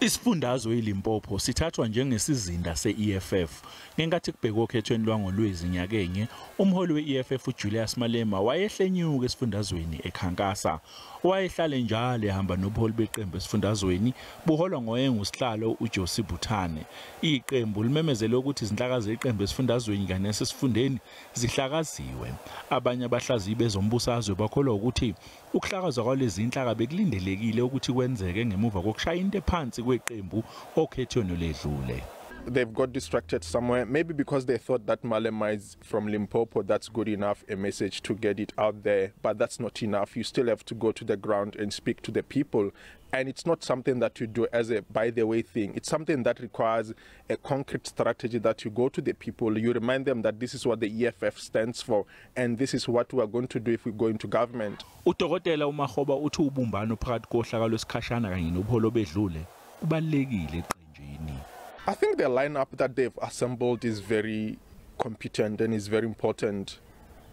Isifundazwe eLimpopo sithathwa njengesizinda se-eFF. Ngenkathi kubhekwa okhethweni lwangolwezi nyakenye, umholi we-eFF uJulius Malema wayehlenyuka esifundazweni ekhankasa. Wayehlale njalo ehamba nobuholi beqembu esifundazweni buholwa ngoyengusihlalo uJosi Buthane. Iqembu limemezele ukuthi izinhlaka zeqembu esifundazweni kanye nasesifundeni zihlakaziwe. Abanye abahlaziyi bezombusazwe bakholwa ukuthi ukuhlakaza kwalezi zinhlaka bekulindelekile ukuthi kwenzeke ngemuva kokushaya into phansi kweqembu okhethweni ledlule. They've got distracted somewhere, maybe because they thought that Malema is from Limpopo, that's good enough, a message to get it out there, but that's not enough. You still have to go to the ground and speak to the people. And it's not something that you do as a by-the-way thing. It's something that requires a concrete strategy that you go to the people, you remind them that this is what the eEFF stands for, and this is what we are going to do if we go into government. Udokotela uMahoba uthi ubumbano phakathi kohlaka lwesikhashana kanye nobuholi bedlule kubalekile eqenjini. I think the lineup that they've assembled is very competent and is very important.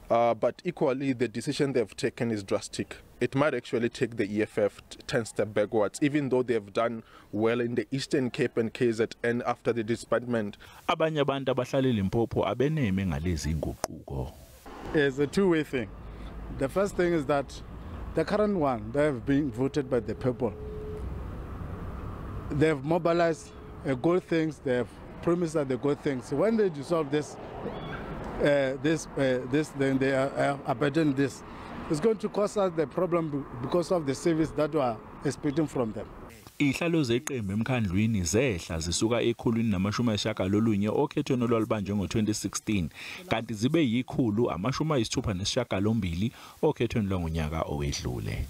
But equally, the decision they've taken is drastic. It might actually take the eEFF 10 steps backwards, even though they've done well in the Eastern Cape and KZN after the disbandment. Abanye abantu abahlala eLimpopo abeneme ngalezi inguquko. It's a two-way thing. The first thing is that the current one, they have been voted by the people. They have mobilized good things. They have promised that the good things. When they dissolve this, then they are abandoning this. It's going to cause us the problem because of the service that we are expecting from them. Ihlalo zeqembu emkhandlwini zehla zisuka ekhulwini nama-90 okhethweni olwalubanjwe ngo-2016 kanti zibe yikhulu ama-68 okhethweni lwangonyaka owedlule.